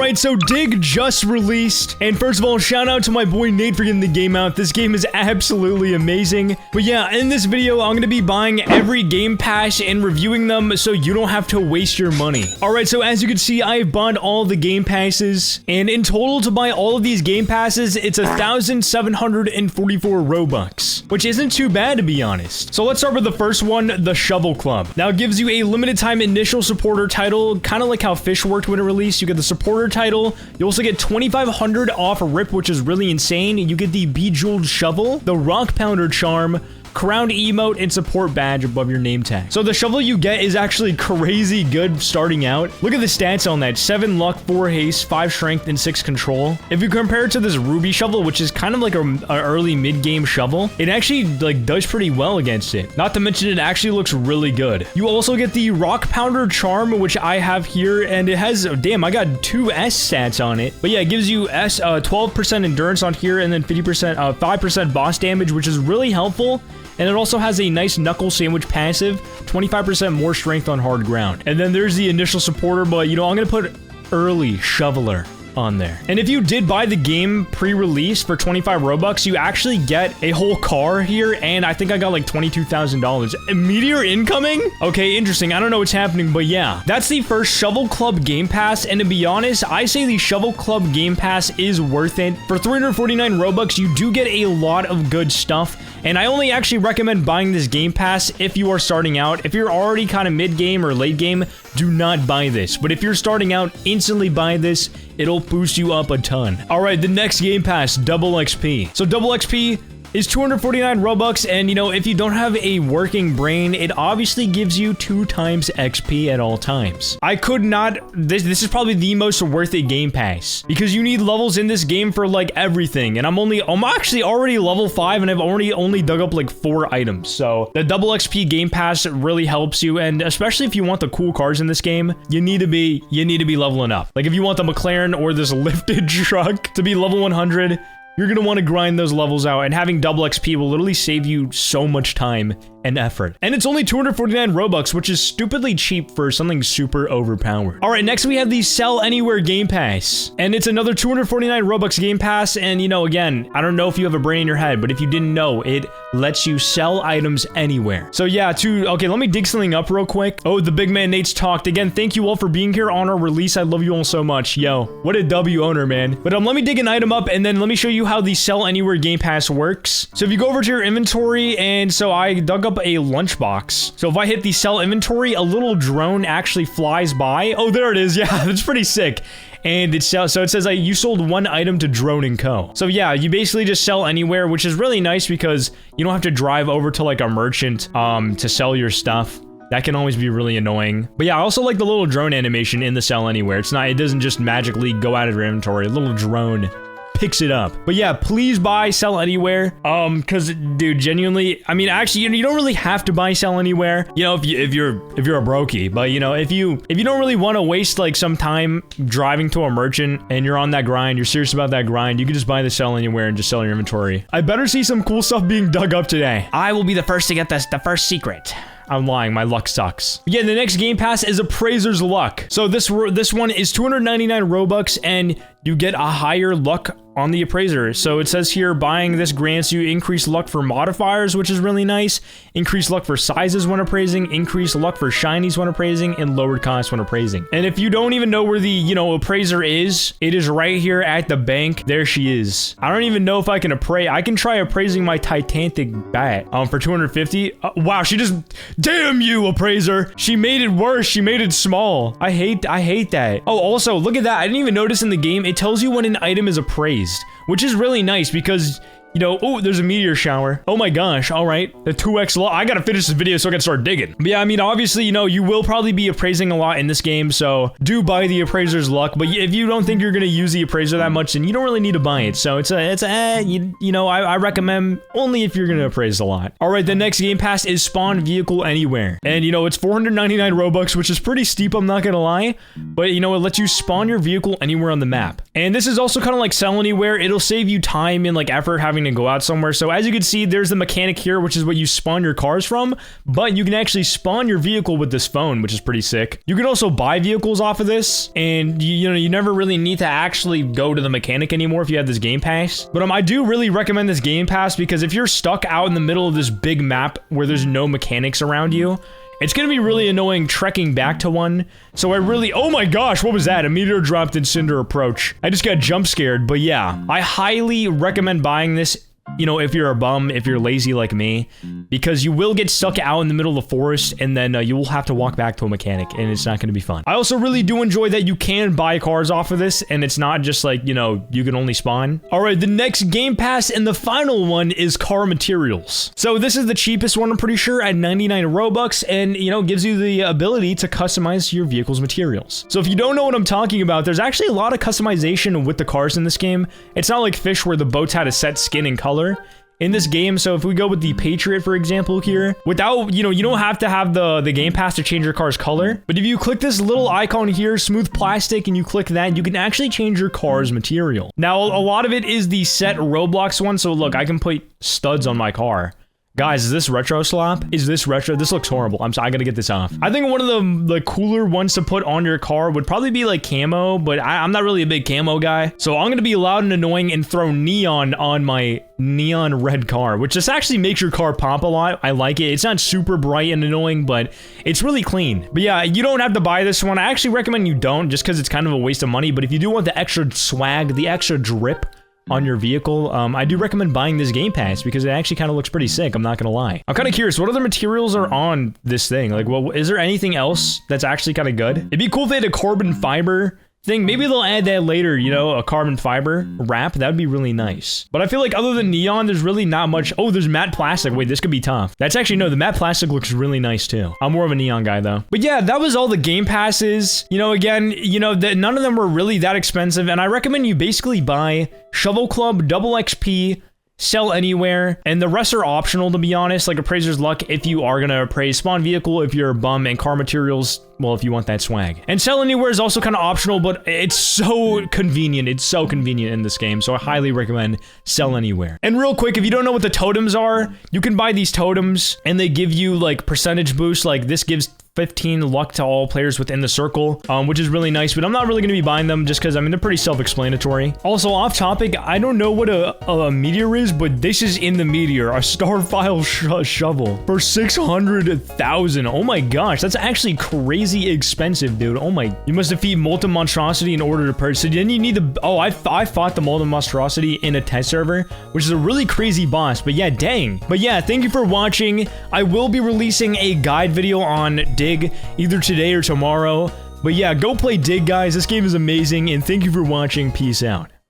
Alright, so Dig just released, and first of all, shout out to my boy Nate for getting the game out. This game is absolutely amazing. But yeah, in this video, I'm gonna be buying every game pass and reviewing them so you don't have to waste your money. Alright, so as you can see, I bought all the game passes, and in total to buy all of these game passes, it's 1,744 Robux, which isn't too bad to be honest. So let's start with the first one, the Shovel Club. Now it gives you a limited time initial supporter title, kind of like how Fish worked when it released. You get the supporter title. You also get 2,500 off RIP, which is really insane. You get the Bejeweled Shovel, the Rock Pounder Charm, crowned emote, and support badge above your name tag. So the shovel you get is actually crazy good starting out. Look at the stats on that. 7 luck, 4 haste, 5 strength, and 6 control. If you compare it to this ruby shovel, which is kind of like a early mid-game shovel, it actually like does pretty well against it. Not to mention it actually looks really good. You also get the Rock Pounder Charm, which I have here, and it has, damn, I got 2 S stats on it. But yeah, it gives you 12% endurance on here, and then 5% boss damage, which is really helpful. And it also has a nice knuckle sandwich passive, 25% more strength on hard ground. And then there's the initial supporter, but you know, I'm gonna put early shoveler on there. And if you did buy the game pre-release for 25 Robux, you actually get a whole car here, and I think I got like $22,000. Meteor incoming? Okay, interesting. I don't know what's happening, but yeah. That's the first Shovel Club Game Pass, and to be honest, I say the Shovel Club Game Pass is worth it. For 349 Robux, you do get a lot of good stuff, and I only actually recommend buying this Game Pass if you are starting out. If you're already kind of mid-game or late game, do not buy this. But if you're starting out, instantly buy this. It'll boost you up a ton. Alright, the next Game Pass, Double XP. So Double XP is 249 Robux, and you know, if you don't have a working brain, it obviously gives you 2 times XP at all times. I could not, this is probably the most worth it Game Pass, because you need levels in this game for like everything, and I'm actually already level 5, and I've already only dug up like 4 items, so the Double XP Game Pass really helps you, and especially if you want the cool cars in this game, you need to be leveling up. Like if you want the McLaren or this lifted truck to be level 100, you're gonna want to grind those levels out, and having double XP will literally save you so much time and effort. And it's only 249 Robux, which is stupidly cheap for something super overpowered. Alright, next we have the Sell Anywhere Game Pass. And it's another 249 Robux Game Pass, and you know, again, I don't know if you have a brain in your head, but if you didn't know, it lets you sell items anywhere. So yeah, okay, let me dig something up real quick. Oh, the big man Nate's talked. Again, thank you all for being here on our release. I love you all so much. Yo, what a W owner, man. But let me dig an item up, and then let me show you how the Sell Anywhere Game Pass works. So if you go over to your inventory, and so I dug up a lunchbox. So if I hit the sell inventory, a little drone actually flies by. Oh, there it is. Yeah, that's pretty sick. And it sells, so it says you sold 1 item to Drone & Co. So yeah, you basically just sell anywhere, which is really nice because you don't have to drive over to like a merchant to sell your stuff. That can always be really annoying. But yeah, I also like the little drone animation in the Sell Anywhere. It doesn't just magically go out of your inventory. A little drone picks it up. But yeah, please buy Sell Anywhere. Cause dude, genuinely, I mean, actually, you don't really have to buy Sell Anywhere, you know, if you're a brokey, but you know, if you don't really want to waste like some time driving to a merchant and you're on that grind, you're serious about that grind, you can just buy the Sell Anywhere and just sell your inventory. I better see some cool stuff being dug up today. I will be the first to get the first secret. I'm lying, my luck sucks. Yeah, the next Game Pass is Appraiser's Luck. So this one is 299 Robux, and you get a higher luck on the appraiser. So it says here, buying this grants you increased luck for modifiers, which is really nice, increased luck for sizes when appraising, increased luck for shinies when appraising, and lowered costs when appraising. And if you don't even know where the, you know, appraiser is, it is right here at the bank. There she is. I don't even know if I can appraise. I can try appraising my Titanic bat for 250. Wow, she just, damn you, appraiser. She made it worse. She made it small. I hate that. Oh, also, look at that. I didn't even notice in the game, it tells you when an item is appraised, which is really nice because, you know, oh, there's a meteor shower. Oh my gosh, all right. The 2x luck. I gotta finish this video so I can start digging. But yeah, I mean, obviously, you know, you will probably be appraising a lot in this game, so do buy the appraiser's luck. But if you don't think you're gonna use the appraiser that much, then you don't really need to buy it. So you know, I recommend only if you're gonna appraise a lot. All right, the next Game Pass is Spawn Vehicle Anywhere. And, you know, it's 499 Robux, which is pretty steep, I'm not gonna lie. But, you know, it lets you spawn your vehicle anywhere on the map. And this is also kind of like Sell Anywhere. It'll save you time and, like, effort having having to go out somewhere. So as you can see, there's the mechanic here, which is what you spawn your cars from, but you can actually spawn your vehicle with this phone, which is pretty sick. You can also buy vehicles off of this, and you never really need to actually go to the mechanic anymore if you have this game pass. But I do really recommend this game pass because if you're stuck out in the middle of this big map where there's no mechanics around you, it's gonna be really annoying trekking back to one. So oh my gosh, what was that? A meteor dropped in Cinder Approach. I just got jump scared, but yeah, I highly recommend buying this, you know, if you're a bum, if you're lazy like me, because you will get stuck out in the middle of the forest, and then you will have to walk back to a mechanic, and it's not going to be fun. I also really do enjoy that you can buy cars off of this, and it's not just like, you know, you can only spawn. All right, the next game pass and the final one is car materials. So this is the cheapest one, I'm pretty sure, at 99 Robux, and, you know, gives you the ability to customize your vehicle's materials. So if you don't know what I'm talking about, there's actually a lot of customization with the cars in this game. It's not like Fish where the boats had a set skin and color in this game. So if we go with the Patriot, for example, here, without, you know, you don't have to have the game pass to change your car's color, but if you click this little icon here, smooth plastic, and you click that, you can actually change your car's material. Now, a lot of it is the set Roblox one. So look, I can put studs on my car. Guys, is this retro slop? Is this retro? This looks horrible. I gotta get this off. I think one of the cooler ones to put on your car would probably be like camo, but I'm not really a big camo guy. So I'm gonna be loud and annoying and throw neon on my neon red car, which just actually makes your car pop a lot. I like it. It's not super bright and annoying, but it's really clean. But yeah, you don't have to buy this one. I actually recommend you don't, just because it's kind of a waste of money. But if you do want the extra swag, the extra drip on your vehicle, I do recommend buying this game pass because it actually kind of looks pretty sick, I'm not gonna lie. I'm kind of curious, what other materials are on this thing? Like, well, is there anything else that's actually kind of good? It'd be cool if they had a carbon fiber thing. Maybe they'll add that later, you know, a carbon fiber wrap. That'd be really nice. But I feel like other than neon, there's really not much. Oh, there's matte plastic. Wait, this could be tough. That's actually, no, the matte plastic looks really nice too. I'm more of a neon guy though. But yeah, that was all the game passes. You know, again, you know, none of them were really that expensive. And I recommend you basically buy Shovel Club, Double XP, Sell Anywhere, and the rest are optional, to be honest, like Appraiser's Luck if you are gonna appraise spawn vehicle, if you're a bum, and car materials, well, if you want that swag. And Sell Anywhere is also kind of optional, but it's so convenient. It's so convenient in this game, so I highly recommend Sell Anywhere. And real quick, if you don't know what the totems are, you can buy these totems, and they give you, like, percentage boost. Like, this gives 15 luck to all players within the circle, which is really nice, but I'm not really going to be buying them just because, I mean, they're pretty self-explanatory. Also, off topic, I don't know what a meteor is, but this is in the meteor, a Starfile shovel for 600,000. Oh my gosh, that's actually crazy expensive, dude. Oh my, you must defeat Molten Monstrosity in order to purchase. So then you need the, oh, I fought the Molten Monstrosity in a test server, which is a really crazy boss, but yeah, dang. But yeah, thank you for watching. I will be releasing a guide video on Dig either today or tomorrow. But yeah, go play Dig, guys. This game is amazing, and thank you for watching. Peace out.